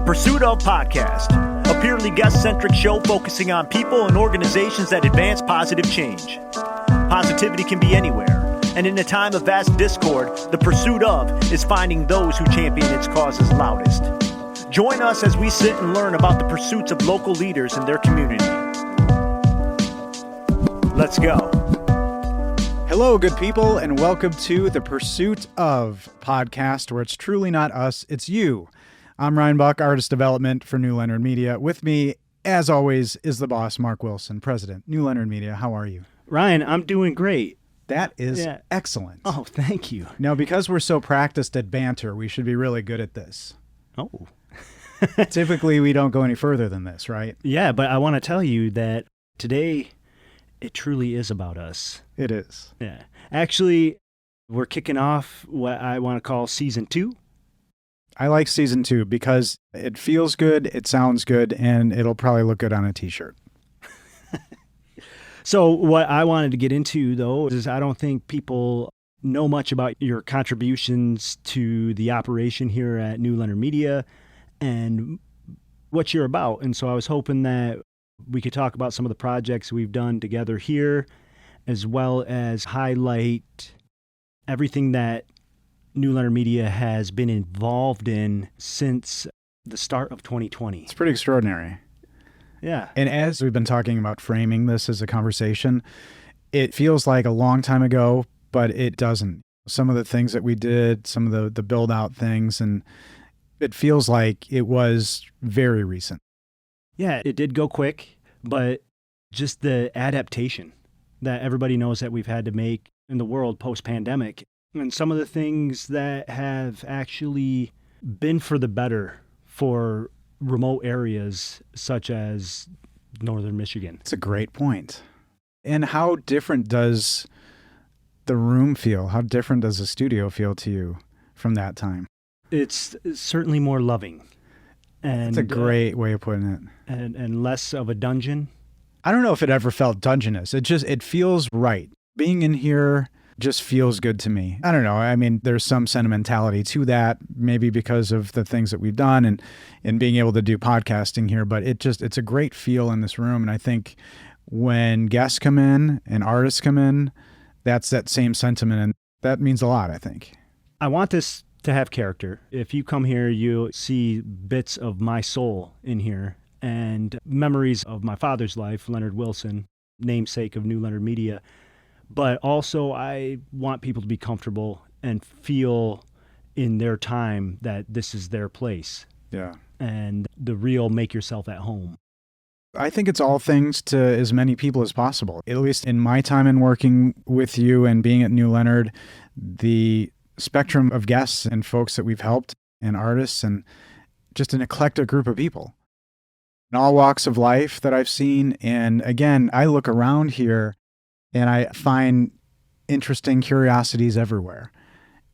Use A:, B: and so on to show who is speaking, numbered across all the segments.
A: Pursuit of Podcast, a purely guest-centric show focusing on people and organizations that advance positive change. Positivity can be anywhere, and in a time of vast discord, the pursuit of is finding those who champion its causes loudest. Join us as we sit and learn about the pursuits of local leaders in their community. Let's go.
B: Hello, good people, and welcome to the Pursuit of Podcast, where it's truly not us, it's you. I'm Ryan Buck, Artist Development for New Leonard Media. With me, as always, is the boss, Mark Wilson, President, New Leonard Media. How are you?
C: Ryan, I'm doing great.
B: That is excellent.
C: Oh, thank you.
B: Now, because we're so practiced at banter, we should be really good at this.
C: Oh.
B: Typically, we don't go any further than this, right?
C: Yeah, but I want to tell you that today, it truly is about us.
B: It is.
C: Yeah. Actually, we're kicking off what I want to call Season 2.
B: I like Season 2 because it feels good, it sounds good, and it'll probably look good on a t-shirt.
C: So what I wanted to get into, though, is I don't think people know much about your contributions to the operation here at New Leonard Media and what you're about. And so I was hoping that we could talk about some of the projects we've done together here, as well as highlight everything that New Leonard Media has been involved in since the start of 2020.
B: It's pretty extraordinary.
C: Yeah.
B: And as we've been talking about framing this as a conversation, it feels like a long time ago, but it doesn't. Some of the things that we did, some of the build-out things, and it feels like it was very recent.
C: Yeah, it did go quick, but just the adaptation that everybody knows that we've had to make in the world post-pandemic, and some of the things that have actually been for the better for remote areas such as northern Michigan.
B: It's a great point. And how different does the room feel? How different does the studio feel to you from that time?
C: It's certainly more loving. And
B: that's a great way of putting it.
C: And less of a dungeon.
B: I don't know if it ever felt dungeonous. It feels right. Being in here just feels good to me. I don't know. I mean, there's some sentimentality to that, maybe because of the things that we've done and being able to do podcasting here, but it's a great feel in this room. And I think when guests come in and artists come in, that's that same sentiment. And that means a lot, I think.
C: I want this to have character. If you come here, you see bits of my soul in here and memories of my father's life, Leonard Wilson, namesake of New Leonard Media. But also, I want people to be comfortable and feel in their time that this is their place.
B: Yeah.
C: And the real make yourself at home.
B: I think it's all things to as many people as possible. At least in my time in working with you and being at New Leonard, the spectrum of guests and folks that we've helped and artists and just an eclectic group of people in all walks of life that I've seen. And again, I look around here and I find interesting curiosities everywhere.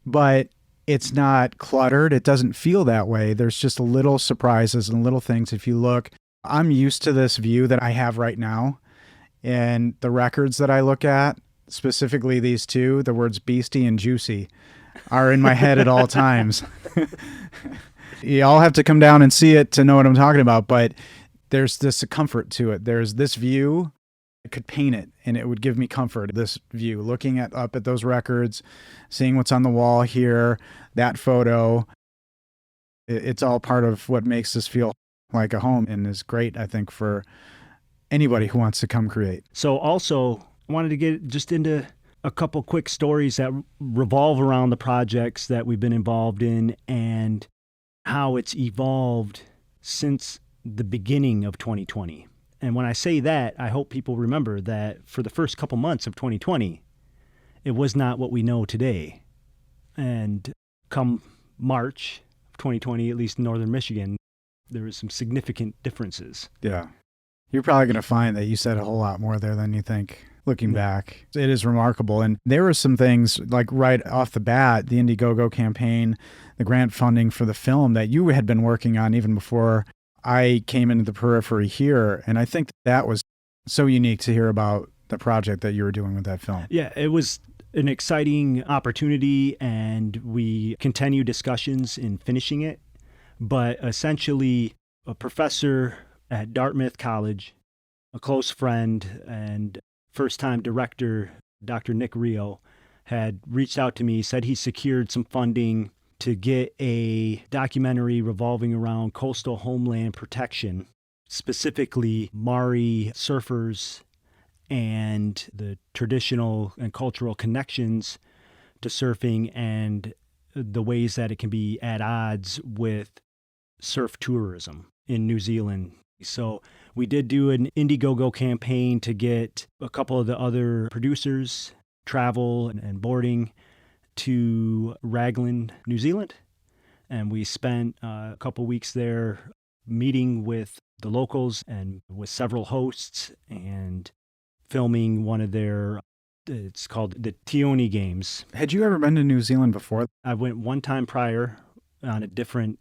B: But it's not cluttered. It doesn't feel that way. There's just little surprises and little things. If you look, I'm used to this view that I have right now. And the records that I look at, specifically these two, the words beastie and juicy, are in my head at all times. You all have to come down and see it to know what I'm talking about. But there's this comfort to it. There's this view. I could paint it and it would give me comfort, this view, looking up at those records, seeing what's on the wall here, that photo. It's all part of what makes this feel like a home and is great, I think, for anybody who wants to come create.
C: So also, I wanted to get just into a couple quick stories that revolve around the projects that we've been involved in and how it's evolved since the beginning of 2020. And when I say that, I hope people remember that for the first couple months of 2020, it was not what we know today. And come March of 2020, at least in northern Michigan, there was some significant differences.
B: Yeah. You're probably going to find that you said a whole lot more there than you think, looking back. It is remarkable. And there were some things, like right off the bat, the Indiegogo campaign, the grant funding for the film that you had been working on even before I came into the periphery here. And I think that was so unique to hear about the project that you were doing with that film.
C: Yeah, it was an exciting opportunity, and we continue discussions in finishing it. But essentially, a professor at Dartmouth College, a close friend and first-time director, Dr. Nick Rio, had reached out to me, said he secured some funding to get a documentary revolving around coastal homeland protection, specifically Maori surfers and the traditional and cultural connections to surfing and the ways that it can be at odds with surf tourism in New Zealand. So we did do an Indiegogo campaign to get a couple of the other producers travel and boarding to Raglan, New Zealand. And we spent a couple weeks there meeting with the locals and with several hosts and filming one of their, it's called the Tioni Games.
B: Had you ever been to New Zealand before?
C: I went one time prior on a different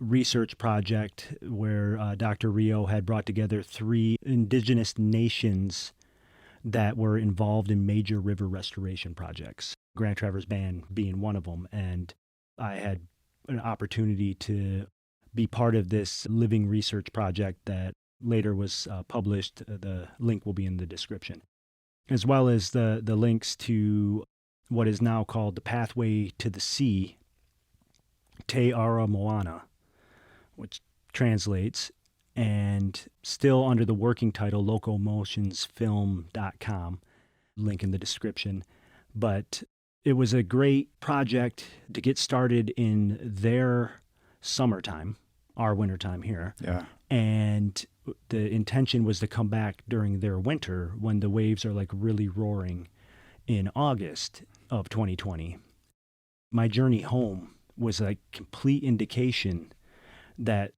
C: research project where Dr. Rio had brought together 3 indigenous nations that were involved in major river restoration projects, Grand Traverse Band being one of them. And I had an opportunity to be part of this living research project that later was published. The link will be in the description, as well as the links to what is now called the Pathway to the Sea, Te Ara Moana, which translates, and still under the working title locomotionsfilm.com, link in the description. But it was a great project to get started in their summertime, our wintertime here.
B: Yeah.
C: And the intention was to come back during their winter when the waves are like really roaring in August of 2020. My journey home was a complete indication that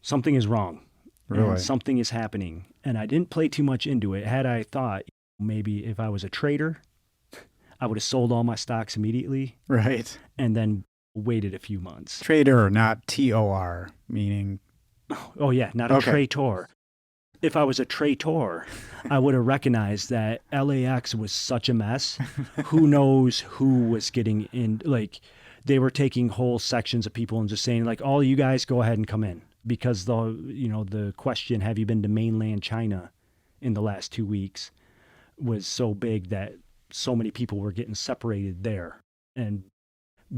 C: something is wrong.
B: Really?
C: And something is happening. And I didn't play too much into it. Had I thought maybe if I was a trader, I would have sold all my stocks immediately.
B: Right.
C: And then waited a few months.
B: Trader, not TOR, meaning...
C: Oh, yeah, not a traitor. If I was a traitor, I would have recognized that LAX was such a mess. Who knows who was getting in? Like, they were taking whole sections of people and just saying, like, all you guys go ahead and come in. Because the question, have you been to mainland China in the last 2 weeks, was so big that so many people were getting separated there and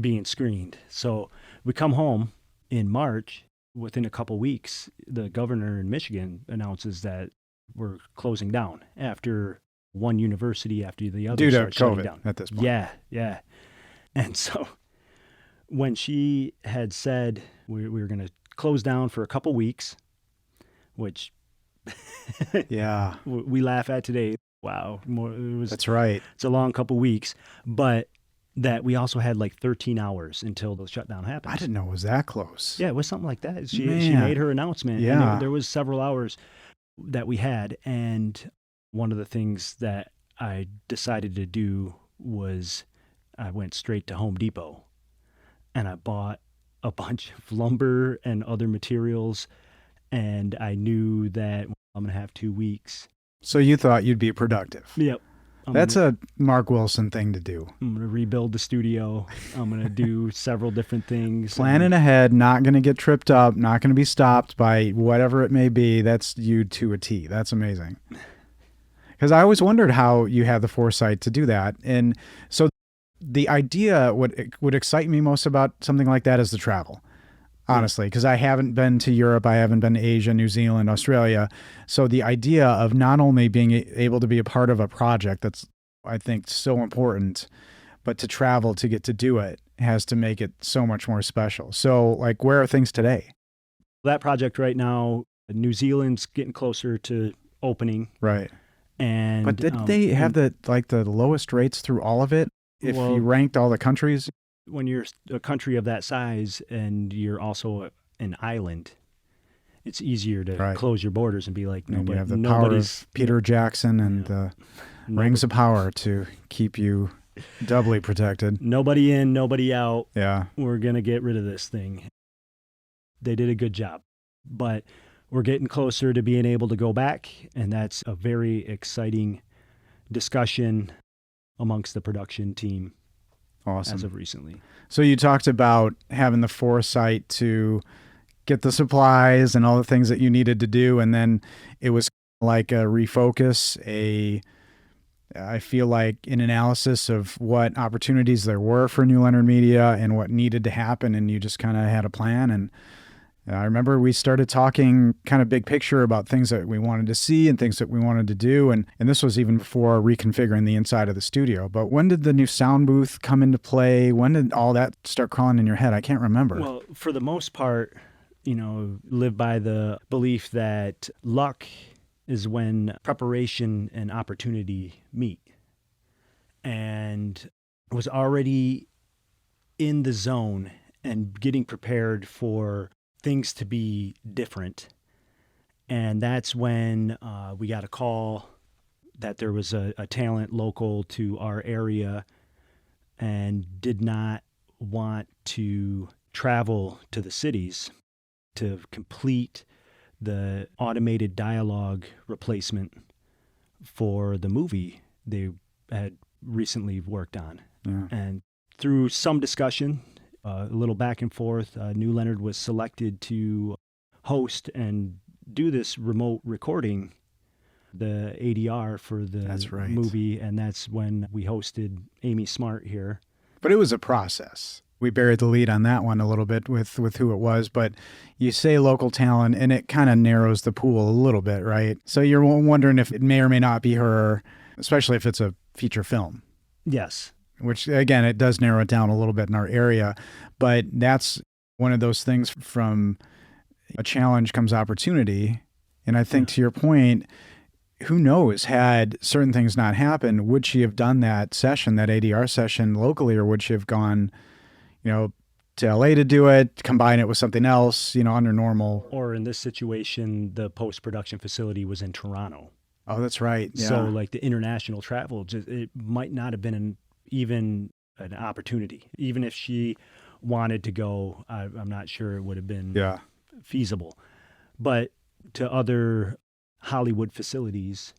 C: being screened. So we come home in March. Within a couple weeks, the governor in Michigan announces that we're closing down after one university after the other
B: due to
C: starts shutting
B: COVID
C: down.
B: at this point.
C: Yeah. And so when she had said we were going to close down for a couple weeks, which
B: yeah,
C: we laugh at today. Wow.
B: That's right.
C: It's a long couple weeks, but that we also had like 13 hours until the shutdown happened.
B: I didn't know it was that close.
C: Yeah, it was something like that. She made her announcement.
B: Yeah.
C: And there was several hours that we had. And one of the things that I decided to do was I went straight to Home Depot and I bought a bunch of lumber and other materials. And I knew that I'm going to have 2 weeks.
B: So you thought you'd be productive.
C: Yep.
B: That's a Mark Wilson thing to do.
C: I'm going to rebuild the studio. I'm going to do several different things.
B: Planning ahead, not going to get tripped up, not going to be stopped by whatever it may be. That's you to a T. That's amazing. Because I always wondered how you had the foresight to do that. And so the idea, what would excite me most about something like that is the travel. Honestly, because I haven't been to Europe, I haven't been to Asia, New Zealand, Australia. So the idea of not only being able to be a part of a project that's, I think, so important, but to travel to get to do it has to make it so much more special. So, like, where are things today?
C: That project right now, New Zealand's getting closer to opening.
B: Right.
C: And
B: but did they have the lowest rates through all of it? If you ranked all the countries?
C: When you're a country of that size and you're also an island, it's easier to close your borders and be like,
B: and you have the power of Peter Jackson and the rings of power to keep you doubly protected.
C: Nobody in, nobody out.
B: Yeah.
C: We're going to get rid of this thing. They did a good job, but we're getting closer to being able to go back. And that's a very exciting discussion amongst the production team.
B: Awesome.
C: As of recently.
B: So you talked about having the foresight to get the supplies and all the things that you needed to do. And then it was like a refocus, I feel like an analysis of what opportunities there were for New Leonard Media and what needed to happen. And you just kind of had a plan. And I remember we started talking kind of big picture about things that we wanted to see and things that we wanted to do. And this was even before reconfiguring the inside of the studio. But when did the new sound booth come into play? When did all that start crawling in your head? I can't remember.
C: Well, for the most part, live by the belief that luck is when preparation and opportunity meet. And I was already in the zone and getting prepared for things to be different. And that's when we got a call that there was a talent local to our area and did not want to travel to the cities to complete the automated dialogue replacement for the movie they had recently worked on.
B: Yeah.
C: And through some discussion, a little back and forth, New Leonard was selected to host and do this remote recording, the ADR for the movie. And that's when we hosted Amy Smart here.
B: But it was a process. We buried the lead on that one a little bit with who it was, but you say local talent and it kind of narrows the pool a little bit, right? So you're wondering if it may or may not be her, especially if it's a feature film.
C: Yes.
B: Which, again, it does narrow it down a little bit in our area, but that's one of those things. From a challenge comes opportunity. And I think to your point, who knows, had certain things not happened, would she have done that session, that ADR session locally, or would she have gone, to LA to do it, combine it with something else, under normal?
C: Or in this situation, the post-production facility was in Toronto.
B: Oh, that's right. Yeah.
C: So like the international travel, it might not have been even an opportunity. Even if she wanted to go, I'm not sure it would have been feasible. But to other Hollywood facilities,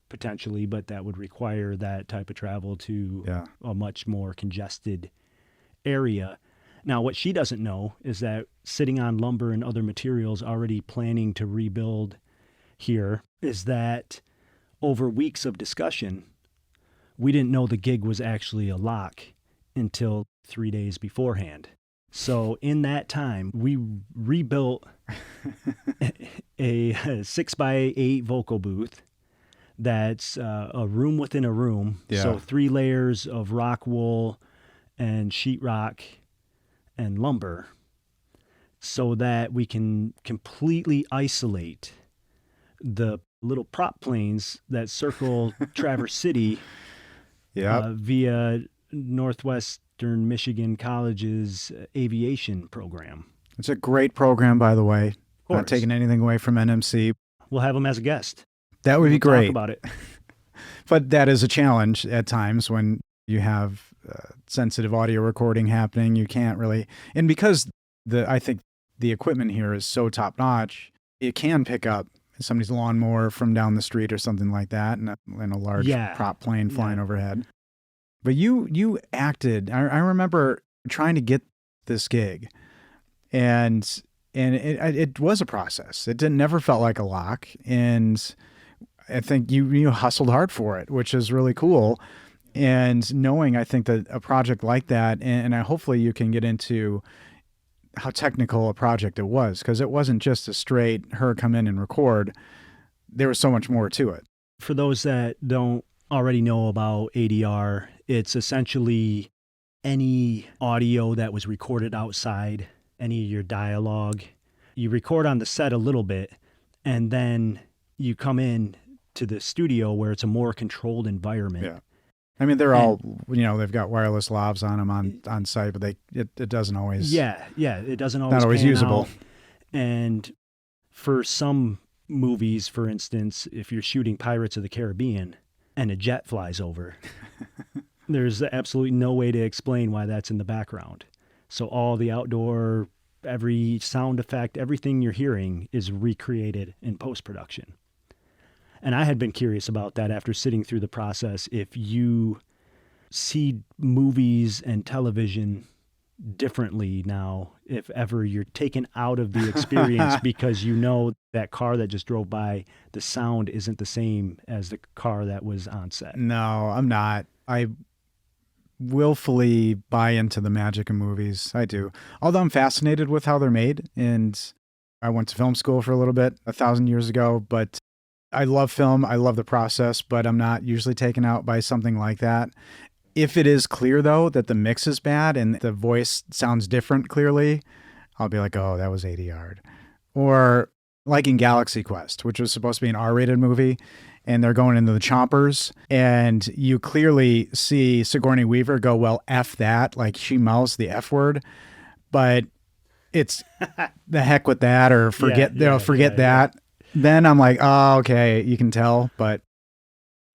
C: potentially, but that would require that type of travel to a much more congested area. Now, what she doesn't know is that sitting on lumber and other materials already planning to rebuild here is that over weeks of discussion, we didn't know the gig was actually a lock until 3 days beforehand. So in that time, we rebuilt a 6x8 vocal booth that's a room within a room.
B: Yeah.
C: So 3 layers of rock wool and sheetrock and lumber so that we can completely isolate the little prop planes that circle Traverse City via Northwestern Michigan College's aviation program.
B: It's a great program, by the way. Not taking anything away from NMC.
C: We'll have him as a guest.
B: That would be great.
C: Talk about it.
B: But that is a challenge at times when you have sensitive audio recording happening. You can't really, and because I think the equipment here is so top notch, it can pick up somebody's lawnmower from down the street or something like that, and a large prop plane flying overhead. But you acted. I remember trying to get this gig, and it was a process. It never felt like a lock, and I think you hustled hard for it, which is really cool. And knowing, I think that a project like that, and hopefully you can get into how technical a project it was, because it wasn't just a straight her come in and record. There was so much more to it.
C: For those that don't already know about ADR, it's essentially any audio that was recorded outside, any of your dialogue. You record on the set a little bit, and then you come in to the studio where it's a more controlled environment.
B: Yeah. I mean, they're all, they've got wireless lavs on them on site, but it doesn't always.
C: Yeah, it doesn't always.
B: Not always usable.
C: Out. And for some movies, for instance, if you're shooting Pirates of the Caribbean and a jet flies over, there's absolutely no way to explain why that's in the background. So all the outdoor, every sound effect, everything you're hearing is recreated in post-production. And I had been curious about that after sitting through the process. If you see movies and television differently now if ever you're taken out of the experience because you know that car that just drove by, the sound isn't the same as the car that was on set.
B: No, I'm not. I willfully buy into the magic of movies. I do. Although I'm fascinated with how they're made, and I went to film school for a little bit 1,000 years ago, but I love film. I love the process, but I'm not usually taken out by something like that. If it is clear, though, that the mix is bad and the voice sounds different clearly, I'll be like, oh, that was 80 yard. Or like in Galaxy Quest, which was supposed to be an R-rated movie, and they're going into the chompers, and you clearly see Sigourney Weaver go, well, F that, like she mouths the F word, but it's the heck with that, or forget that. Then I'm like, oh, okay, you can tell, but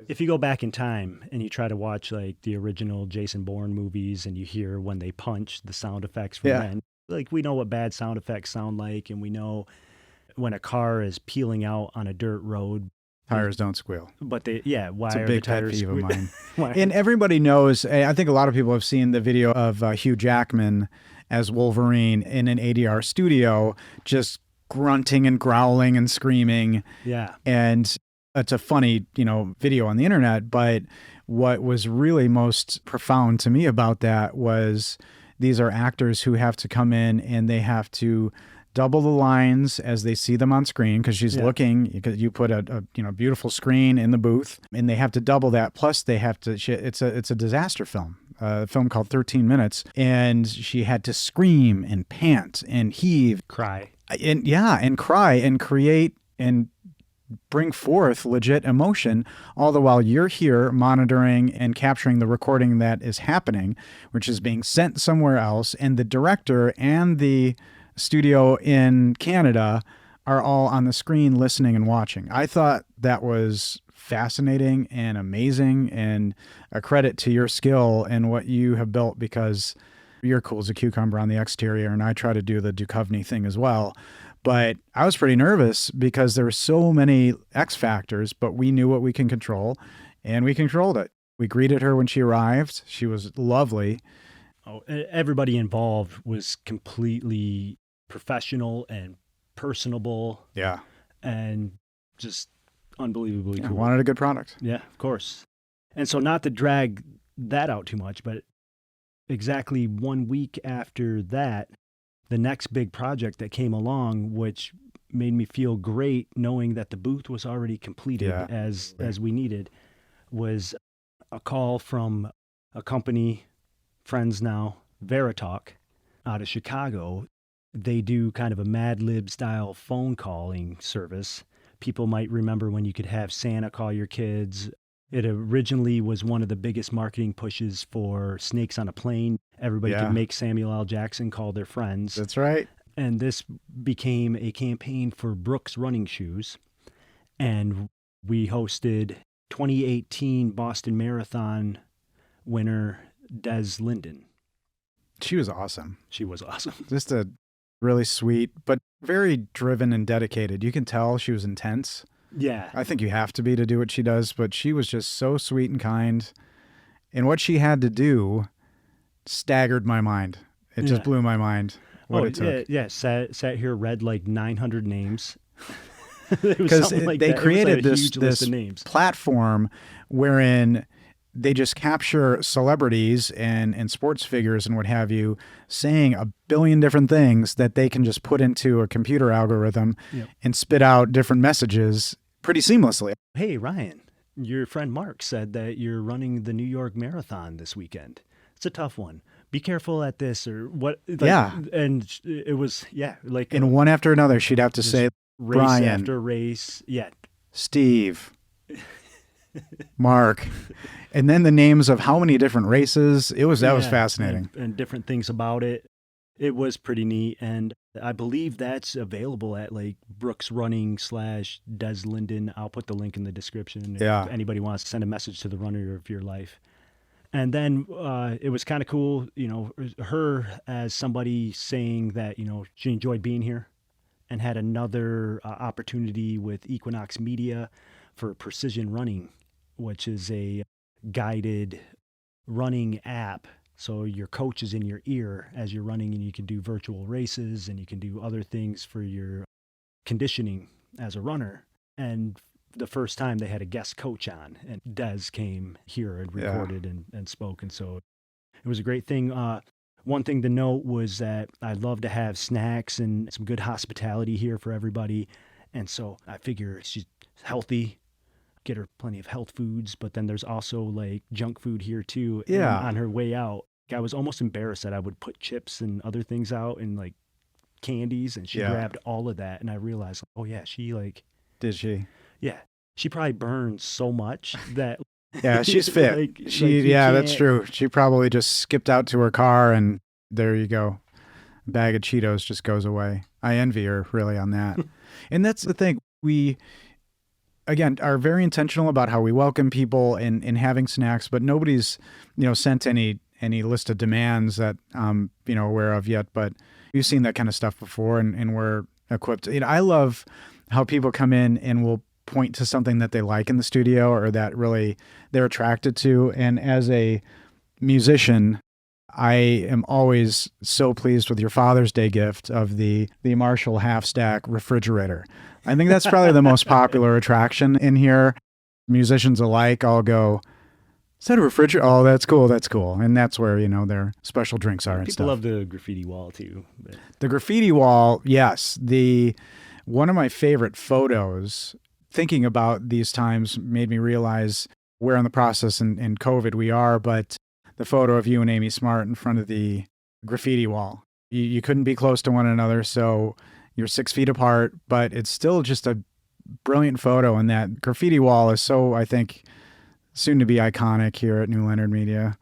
C: if you go back in time and you try to watch like the original Jason Bourne movies and you hear when they punch, the sound effects from then, like we know what bad sound effects sound like, and we know when a car is peeling out on a dirt road.
B: Tires don't squeal.
C: But why
B: it's a
C: are
B: big
C: the tires
B: pet peeve of mine.
C: Why?
B: And everybody knows, I think a lot of people have seen the video of Hugh Jackman as Wolverine in an ADR studio, just grunting and growling and screaming.
C: Yeah.
B: And it's a funny, video on the internet, but what was really most profound to me about that was these are actors who have to come in and they have to double the lines as they see them on screen, because she's looking, because you put a beautiful screen in the booth, and they have to double that. Plus they have to, it's a disaster film, a film called 13 Minutes. And she had to scream and pant and heave,
C: cry
B: and cry and create and bring forth legit emotion, all the while you're here monitoring and capturing the recording that is happening, which is being sent somewhere else. And the director and the studio in Canada are all on the screen listening and watching. I thought that was fascinating and amazing, and a credit to your skill and what you have built, because you're cool as a cucumber on the exterior, and I try to do the Duchovny thing as well. But I was pretty nervous because there were so many X factors, but we knew what we can control, and we controlled it. We greeted her when she arrived. She was lovely.
C: Oh, everybody involved was completely professional and personable.
B: Yeah.
C: And just unbelievably cool.
B: Wanted a good product.
C: Yeah, of course. And so, not to drag that out too much, but exactly 1 week after that, the next big project that came along, which made me feel great knowing that the booth was already completed as we needed, was a call from a company, friends now, Varitalk, out of Chicago. They do kind of a Mad Lib style phone calling service. People might remember when you could have Santa call your kids. It originally was one of the biggest marketing pushes for Snakes on a Plane. Everybody could make Samuel L. Jackson call their friends.
B: That's right.
C: And this became a campaign for Brooks running shoes. And we hosted 2018 Boston Marathon winner Des Linden.
B: She was awesome.
C: She was awesome.
B: Just a really sweet, but very driven and dedicated. You can tell she was intense.
C: Yeah.
B: I think you have to be to do what she does, but she was just so sweet and kind. And what she had to do staggered my mind. It just blew my mind what it took.
C: Yeah. Sat here, read like 900 names.
B: Because they created this platform wherein they just capture celebrities and sports figures and what have you saying a billion different things that they can just put into a computer algorithm and spit out different messages pretty seamlessly.
C: Hey, Ryan, your friend Mark said that you're running the New York Marathon this weekend. It's a tough one. Be careful at this or what. And it was, like.
B: And one after another, she'd have to say,
C: race
B: Brian,
C: after race. Yeah.
B: Steve, Mark, and then the names of how many different races. That was fascinating.
C: And different things about it. It was pretty neat. And I believe that's available at like Brooks Running / Des Linden. I'll put the link in the description. If anybody wants to send a message to the runner of your life. And then it was kind of cool, her as somebody saying that, she enjoyed being here and had another opportunity with Equinox Media for Precision Running, which is a guided running app So your coach is in your ear as you're running, and you can do virtual races and you can do other things for your conditioning as a runner. And the first time they had a guest coach on, and Des came here and recorded and spoke. And so it was a great thing. One thing to note was that I love to have snacks and some good hospitality here for everybody. And so I figure she's healthy, get her plenty of health foods, but then there's also like junk food here too.
B: Yeah.
C: And on her way out, I was almost embarrassed that I would put chips and other things out and like candies, and she grabbed all of that. And I realized, oh yeah, she like...
B: Did she?
C: Yeah. She probably burns so much that...
B: Yeah, she's fit. That's true. She probably just skipped out to her car and there you go. A bag of Cheetos just goes away. I envy her really on that. And that's the thing. We, again, are very intentional about how we welcome people in having snacks, but nobody's, sent any list of demands that aware of yet, but we've seen that kind of stuff before and we're equipped. I love how people come in and will point to something that they like in the studio or that really they're attracted to. And as a musician, I am always so pleased with your Father's Day gift of the Marshall half-stack refrigerator. I think that's probably the most popular attraction in here. Musicians alike all go, is that a refrigerator? Oh, that's cool. That's cool. And that's where, their special drinks are and stuff.
C: People love the graffiti wall too. But...
B: The graffiti wall, yes. One of my favorite photos, thinking about these times made me realize where in the process in COVID we are, but the photo of you and Amy Smart in front of the graffiti wall. You couldn't be close to one another, so you're 6 feet apart, but it's still just a brilliant photo, and that graffiti wall is so, I think, soon to be iconic here at New Leonard Media.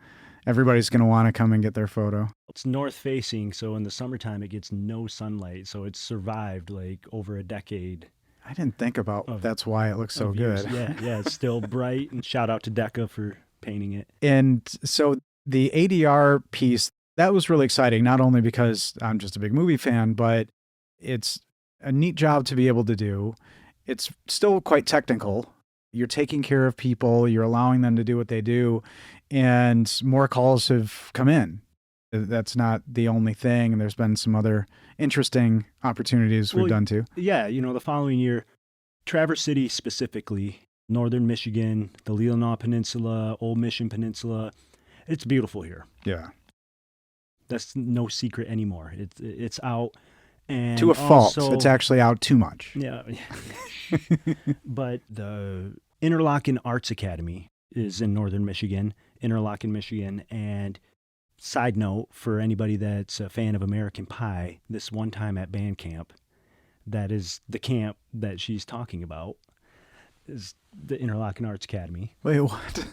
B: Everybody's going to want to come and get their photo.
C: It's north facing, so in the summertime it gets no sunlight, so it's survived like over a decade.
B: I didn't think about that's why it looks so good.
C: Yeah, it's still bright. And shout out to Decca for painting it.
B: And so the ADR piece, that was really exciting, not only because I'm just a big movie fan, but it's a neat job to be able to do. It's still quite technical. You're taking care of people, you're allowing them to do what they do, and more calls have come in. That's not the only thing. And there's been some other interesting opportunities we've done too.
C: Yeah. The following year, Traverse City specifically, northern Michigan, the Leelanau Peninsula, Old Mission Peninsula, it's beautiful here.
B: Yeah.
C: That's no secret anymore. It's out. And
B: to a fault. It's actually out too much.
C: Yeah. But the Interlochen Arts Academy is in northern Michigan, Interlochen, Michigan, and side note for anybody that's a fan of American Pie, this one time at band camp, that is the camp that she's talking about, is the Interlochen Arts Academy.
B: Wait, what?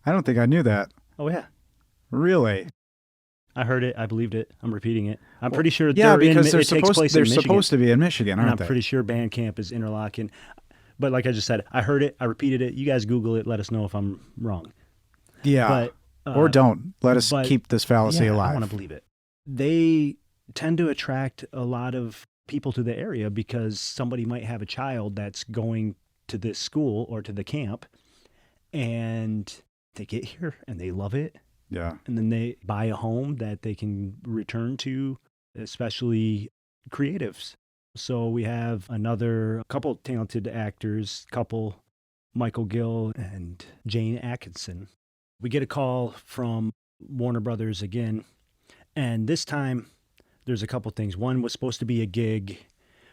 B: I don't think I knew that.
C: Oh, yeah.
B: Really?
C: I heard it. I believed it. I'm repeating it. I'm pretty sure
B: because they're
C: supposed
B: to be in Michigan, aren't
C: they? I'm pretty sure band camp is Interlochen. But like I just said, I heard it. I repeated it. You guys Google it. Let us know if I'm wrong.
B: Yeah. Or don't. Let us keep this fallacy alive.
C: I want to believe it. They tend to attract a lot of people to the area because somebody might have a child that's going to this school or to the camp, and they get here and they love it.
B: Yeah.
C: And then they buy a home that they can return to, especially creatives. So we have another couple talented actors, Michael Gill and Jayne Atkinson. We get a call from Warner Brothers again, and this time there's a couple things. One was supposed to be a gig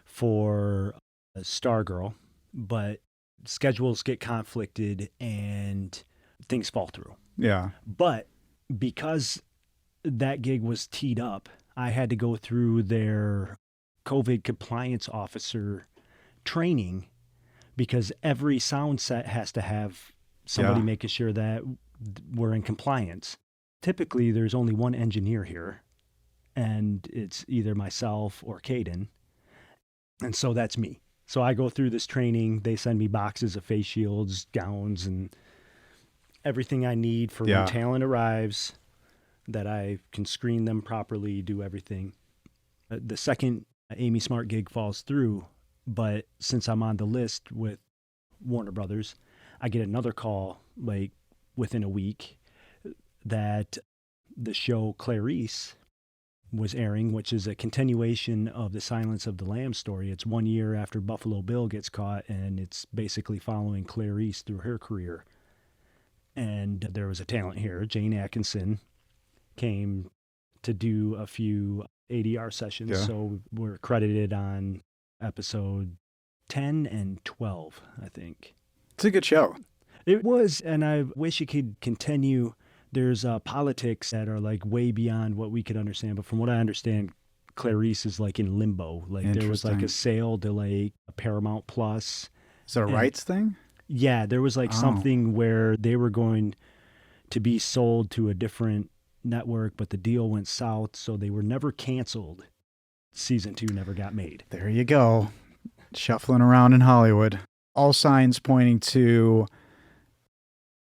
C: for Stargirl, but schedules get conflicted and things fall through.
B: Yeah.
C: But because that gig was teed up, I had to go through their COVID compliance officer training because every sound set has to have somebody making sure that we're in compliance. Typically, there's only one engineer here, and it's either myself or Caden. And so that's me. So I go through this training. They send me boxes of face shields, gowns, and everything I need for when talent arrives, that I can screen them properly, do everything. The second Amy Smart gig falls through, but since I'm on the list with Warner Brothers, I get another call like within a week that the show Clarice was airing, which is a continuation of the Silence of the Lambs story. It's 1 year after Buffalo Bill gets caught, and it's basically following Clarice through her career. And there was a talent here. Jayne Atkinson came to do a few ADR sessions,
B: Yeah.
C: so we're credited on episode 10 and 12, I think.
B: It's a good show.
C: It was, and I wish it could continue. There's politics that are like way beyond what we could understand, but from what I understand, Clarice is like in limbo. Like there was like a sale delay, a Paramount Plus.
B: Is it a rights thing?
C: Yeah, there was like something where they were going to be sold to a different network, but the deal went south, so they were never canceled. Season 2 never got made.
B: There you go. Shuffling around in Hollywood. All signs pointing to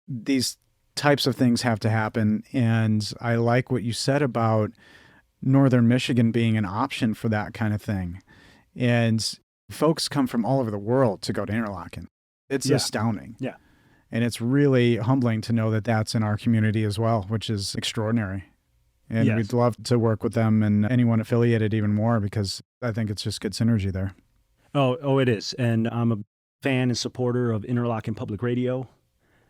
B: these types of things have to happen. And I like what you said about Northern Michigan being an option for that kind of thing. And folks come from all over the world to go to Interlochen. It's astounding.
C: Yeah.
B: And it's really humbling to know that that's in our community as well, which is extraordinary. And we'd love to work with them and anyone affiliated even more, because I think it's just good synergy there.
C: Oh, it is. And I'm a fan and supporter of Interlochen Public Radio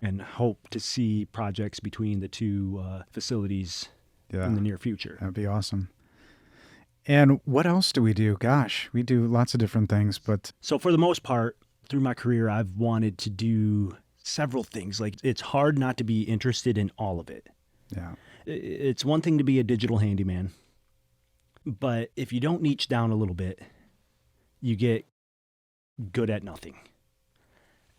C: and hope to see projects between the two facilities in the near future.
B: That'd be awesome. And what else do we do? Gosh, we do lots of different things, but...
C: So for the most part, through my career, I've wanted to do several things. Like, it's hard not to be interested in all of it.
B: Yeah.
C: It's one thing to be a digital handyman, but if you don't niche down a little bit, you get good at nothing.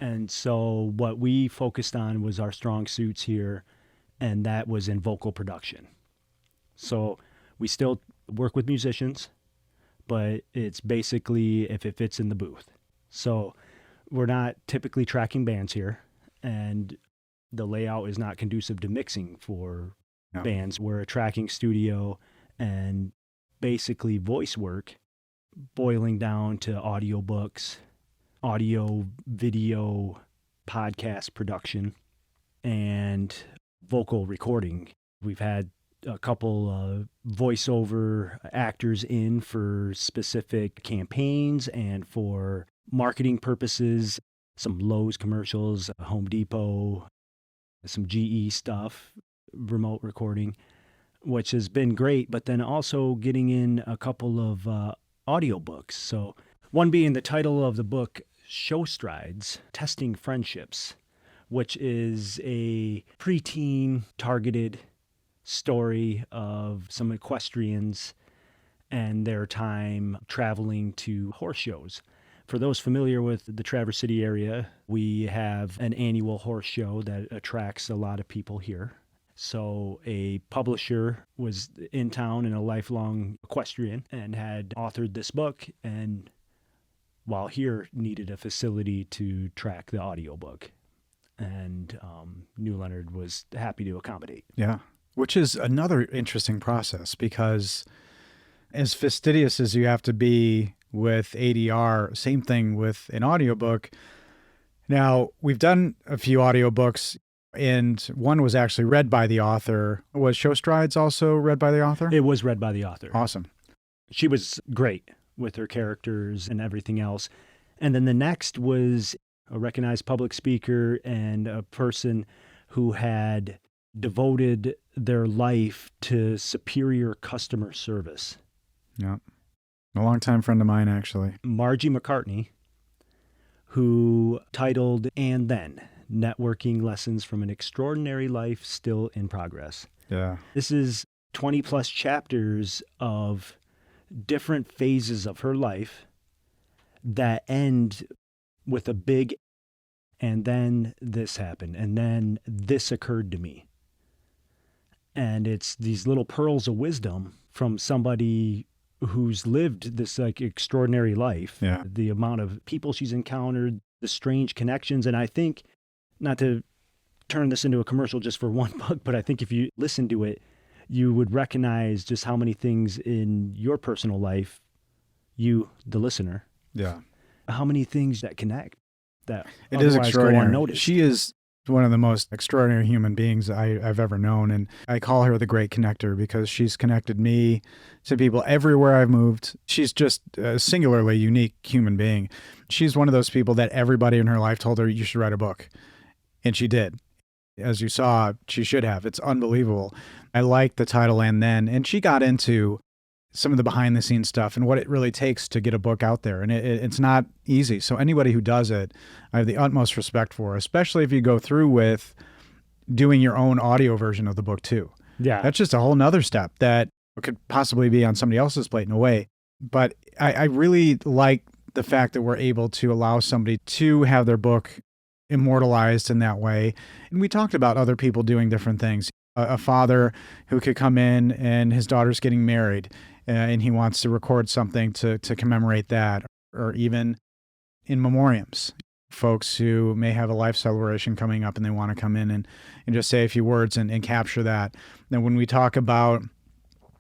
C: And so what we focused on was our strong suits here, and that was in vocal production. So we still work with musicians, but it's basically if it fits in the booth. So we're not typically tracking bands here, and the layout is not conducive to mixing for bands. We're a tracking studio and basically voice work, boiling down to audiobooks, audio, video, podcast production, and vocal recording. We've had a couple voiceover actors in for specific campaigns and for marketing purposes, some Lowe's commercials, Home Depot, some GE stuff, remote recording, which has been great, but then also getting in a couple of audiobooks. So one being the title of the book, Show Strides, Testing Friendships, which is a preteen targeted story of some equestrians and their time traveling to horse shows. For those familiar with the Traverse City area, we have an annual horse show that attracts a lot of people here. So a publisher was in town and a lifelong equestrian and had authored this book, and while here needed a facility to track the audiobook. And New Leonard was happy to accommodate.
B: Yeah, which is another interesting process, because as fastidious as you have to be with ADR, same thing with an audiobook. Now, we've done a few audiobooks, and one was actually read by the author. Was Show Strides also read by the author?
C: It was read by the author.
B: Awesome.
C: She was great with her characters and everything else. And then the next was a recognized public speaker and a person who had devoted their life to superior customer service.
B: Yeah. A longtime friend of mine, actually.
C: Margie McCartney, who titled And Then, Networking Lessons from an Extraordinary Life Still in Progress.
B: Yeah.
C: This is 20 plus chapters of different phases of her life that end with a big, and then this happened, and then this occurred to me. And it's these little pearls of wisdom from somebody who's lived this like extraordinary life.
B: Yeah.
C: The amount of people she's encountered, the strange connections. And I think, not to turn this into a commercial just for one book, but I think if you listen to it, you would recognize just how many things in your personal life, you, the listener,
B: Yeah.
C: how many things that connect that
B: It is
C: otherwise go
B: extraordinary.
C: unnoticed.
B: She is one of the most extraordinary human beings I've ever known. And I call her the great connector because she's connected me to people everywhere I've moved. She's just a singularly unique human being. She's one of those people that everybody in her life told her, you should write a book. And she did. As you saw, she should have. It's unbelievable. I like the title And Then. And she got into some of the behind the scenes stuff and what it really takes to get a book out there. And it's not easy. So anybody who does it, I have the utmost respect for, especially if you go through with doing your own audio version of the book too.
C: Yeah.
B: That's just a whole nother step that could possibly be on somebody else's plate in a way. But I really like the fact that we're able to allow somebody to have their book immortalized in that way. And we talked about other people doing different things. A father who could come in and his daughter's getting married and he wants to record something to commemorate that, or even in memoriams, folks who may have a life celebration coming up and they want to come in and just say a few words and capture that. Then when we talk about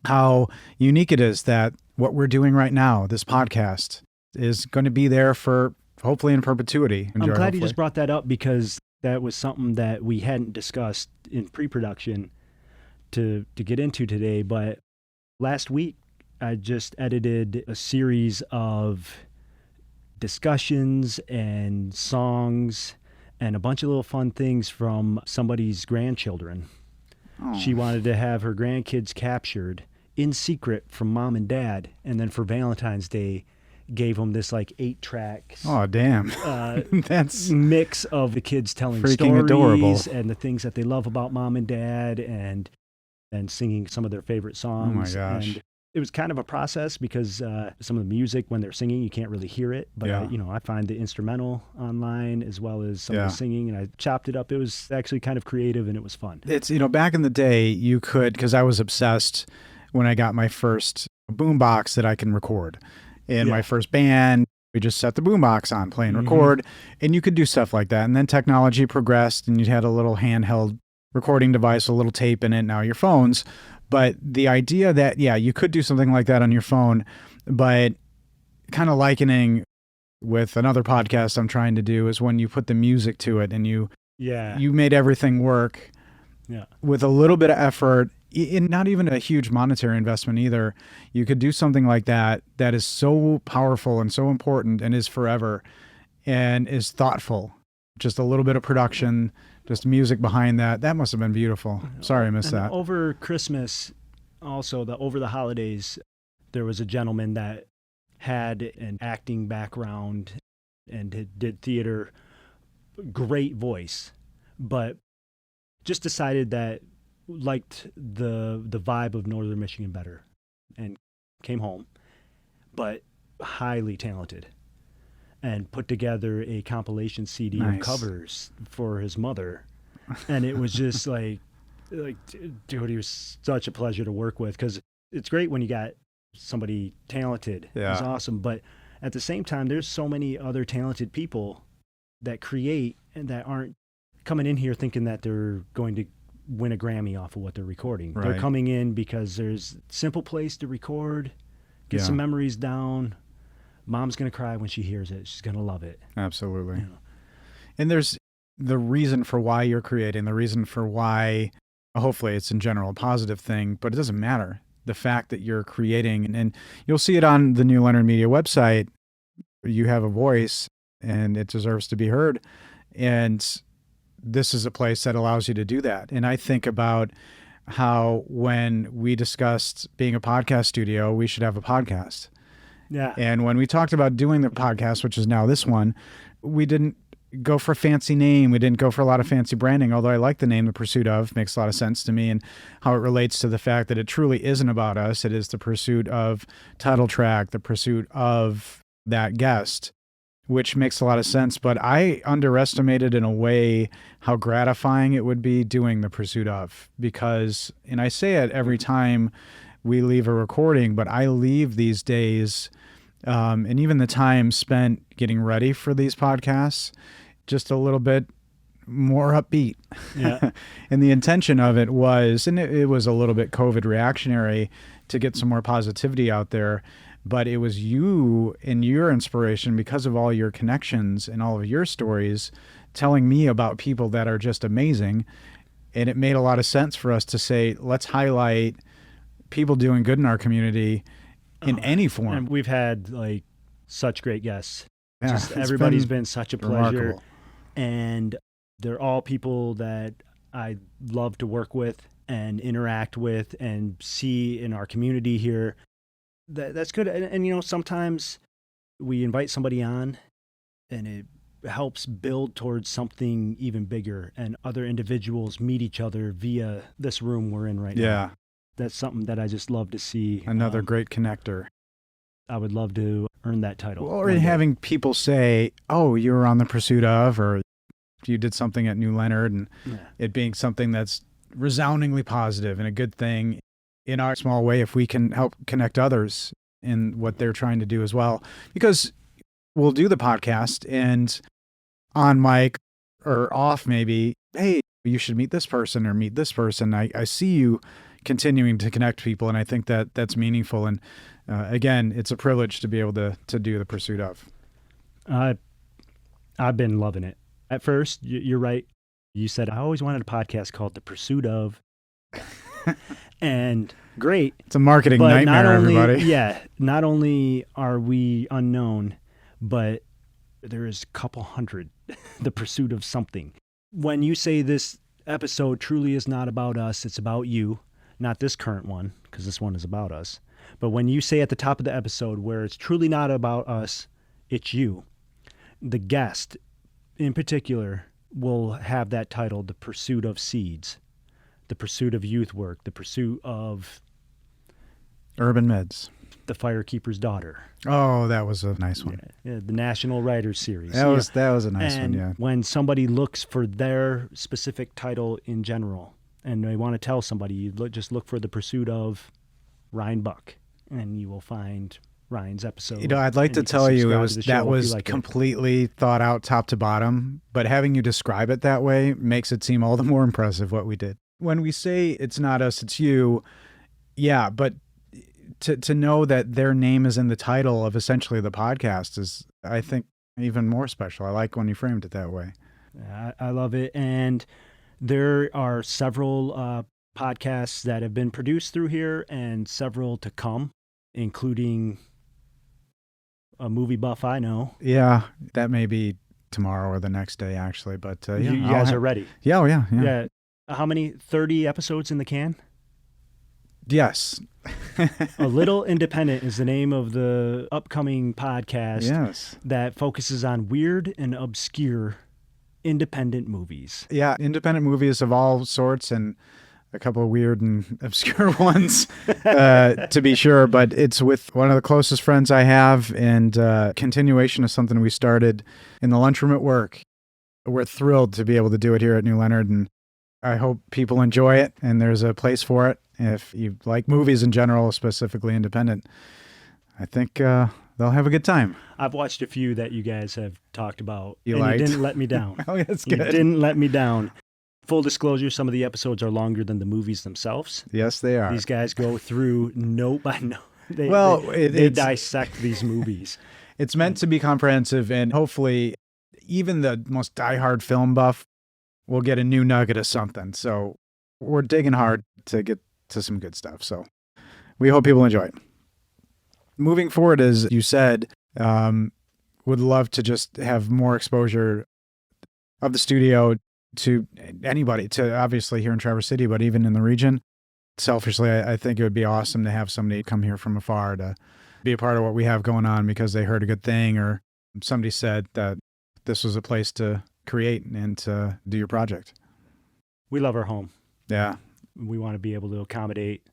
B: how unique it is that what we're doing right now, this podcast, is going to be there for hopefully in perpetuity.
C: I'm glad you just brought that up because that was something that we hadn't discussed in pre-production to get into today. But last week, I just edited a series of discussions and songs and a bunch of little fun things from somebody's grandchildren.
B: Oh.
C: She wanted to have her grandkids captured in secret from mom and dad. And then for Valentine's Day, gave them this like 8-track
B: Oh, damn. That's
C: mix of the kids telling
B: freaking
C: stories
B: adorable.
C: and the things that they love about mom and dad and singing some of their favorite songs.
B: Oh my gosh.
C: And it was kind of a process because some of the music when they're singing, you can't really hear it. But,
B: Yeah.
C: I find the instrumental online as well as some
B: Yeah.
C: of the singing, and I chopped it up. It was actually kind of creative and it was fun.
B: It's, back in the day, you could, because I was obsessed when I got my first boombox that I can record. In my first band, we just set the boombox on, play and record, and you could do stuff like that. And then technology progressed, and you had a little handheld recording device, a little tape in it, now your phones. But the idea that, you could do something like that on your phone, but kind of likening with another podcast I'm trying to do is when you put the music to it and you made everything work with a little bit of effort, in not even a huge monetary investment either. You could do something like that is so powerful and so important and is forever and is thoughtful. Just a little bit of production, just music behind that. That must have been beautiful. Sorry I missed that.
C: Over Christmas, also over the holidays, there was a gentleman that had an acting background and did theater, great voice, but just decided that liked the vibe of Northern Michigan better and came home, but highly talented, and put together a compilation CD of covers for his mother. And it was just like, dude, he was such a pleasure to work with because it's great when you got somebody talented.
B: Yeah.
C: It's awesome. But at the same time, there's so many other talented people that create and that aren't coming in here thinking that they're going to win a Grammy off of what they're recording.
B: Right.
C: They're coming in because there's a simple place to record, get some memories down. Mom's going to cry when she hears it. She's going to love it.
B: Absolutely. And there's the reason for why you're creating, the reason for why, hopefully it's in general a positive thing, but it doesn't matter. The fact that you're creating, and you'll see it on the New Leonard Media website, you have a voice and it deserves to be heard. And this is a place that allows you to do that. And I think about how when we discussed being a podcast studio, we should have a podcast.
C: Yeah.
B: And when we talked about doing the podcast, which is now this one, we didn't go for a fancy name. We didn't go for a lot of fancy branding, although I like the name The Pursuit Of. Makes a lot of sense to me, and how it relates to the fact that it truly isn't about us. It is the pursuit of title track, the pursuit of that guest, which makes a lot of sense. But I underestimated in a way how gratifying it would be doing The Pursuit Of, because, and I say it every time we leave a recording, but I leave these days, and even the time spent getting ready for these podcasts, just a little bit more upbeat.
C: Yeah.
B: And the intention of it was, and it was a little bit COVID reactionary to get some more positivity out there. but it was you and your inspiration because of all your connections and all of your stories telling me about people that are just amazing. And it made a lot of sense for us to say, let's highlight people doing good in our community in any form.
C: And we've had like such great guests.
B: Yeah,
C: Just everybody's been such a pleasure.
B: remarkable.
C: And they're all people that I love to work with and interact with and see in our community here. That's good. And you know, sometimes we invite somebody on and it helps build towards something even bigger, and other individuals meet each other via this room we're in right now.
B: Yeah.
C: That's something that I just love to see.
B: Another great connector.
C: I would love to earn that title.
B: Or having people say, oh, you were on The Pursuit of, or you did something at New Leonard, and it being something that's resoundingly positive and a good thing in our small way, if we can help connect others in what they're trying to do as well. Because we'll do the podcast and on mic or off maybe, hey, you should meet this person or meet this person. I see you continuing to connect people, and I think that that's meaningful. And again, it's a privilege to be able to do The Pursuit of.
C: I've been loving it. At first, you're right. You said, I always wanted a podcast called The Pursuit of. And great.
B: It's a marketing nightmare, everybody.
C: Yeah. Not only are we unknown, but there is a couple hundred, The Pursuit of something. When you say this episode truly is not about us, it's about you, not this current one, because this one is about us. But when you say at the top of the episode where it's truly not about us, it's you, the guest in particular will have that title, The Pursuit of Seeds, The Pursuit of Youth Work, The Pursuit of
B: Urban Meds,
C: The Firekeeper's Daughter.
B: Oh, that was a nice one.
C: Yeah, the National Writers Series.
B: That was a nice one, yeah.
C: When somebody looks for their specific title in general and they want to tell somebody, you just look for The Pursuit of Ryan Buck, and you will find Ryan's episode.
B: You know, I'd like to tell you that was completely thought out top to bottom, but having you describe it that way makes it seem all the more impressive what we did. When we say it's not us, it's you, yeah, but to know that their name is in the title of essentially the podcast is, I think, even more special. I like when you framed it that way.
C: I love it. And there are several podcasts that have been produced through here and several to come, including a movie buff I know.
B: Yeah, that may be tomorrow or the next day, actually. But yeah,
C: you guys are ready.
B: Yeah, oh, yeah.
C: Yeah. How many? 30 episodes in the can?
B: Yes.
C: A Little Independent is the name of the upcoming podcast.
B: Yes.
C: That focuses on weird and obscure independent movies.
B: Yeah, independent movies of all sorts, and a couple of weird and obscure ones, to be sure. But it's with one of the closest friends I have, and continuation of something we started in the lunchroom at work. We're thrilled to be able to do it here at New Leonard, and I hope people enjoy it, and there's a place for it. If you like movies in general, specifically independent, I think they'll have a good time.
C: I've watched a few that you guys have talked about.
B: You
C: didn't let me down.
B: Oh, that's good.
C: You didn't let me down. Full disclosure, some of the episodes are longer than the movies themselves.
B: Yes, they are.
C: These guys go through note by note. They dissect these movies.
B: It's meant to be comprehensive, and hopefully even the most diehard film buff will get a new nugget of something. So we're digging hard to get to some good stuff. So we hope people enjoy it. Moving forward, as you said, would love to just have more exposure of the studio to anybody, to obviously here in Traverse City, but even in the region. Selfishly, I think it would be awesome to have somebody come here from afar to be a part of what we have going on because they heard a good thing, or somebody said that this was a place to create and to do your project.
C: We love our home.
B: Yeah.
C: We want to be able to accommodate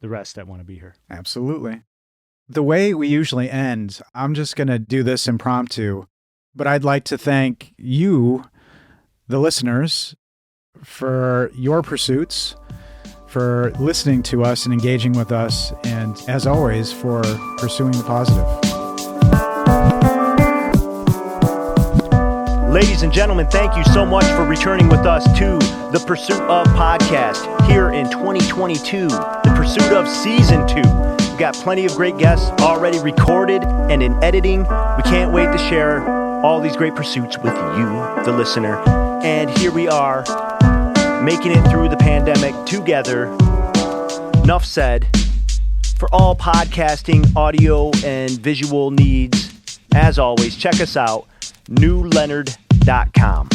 C: the rest that want to be here.
B: Absolutely. The way we usually end, I'm just going to do this impromptu, but I'd like to thank you, the listeners, for your pursuits, for listening to us and engaging with us, and as always, for pursuing the positive.
A: Ladies and gentlemen, thank you so much for returning with us to the Pursuit of podcast here in 2022, the Pursuit of Season 2. We got plenty of great guests already recorded and in editing. We can't wait to share all these great pursuits with you, the listener. And here we are, making it through the pandemic together. Enough said. For all podcasting, audio, and visual needs, as always, check us out, newleonard.com.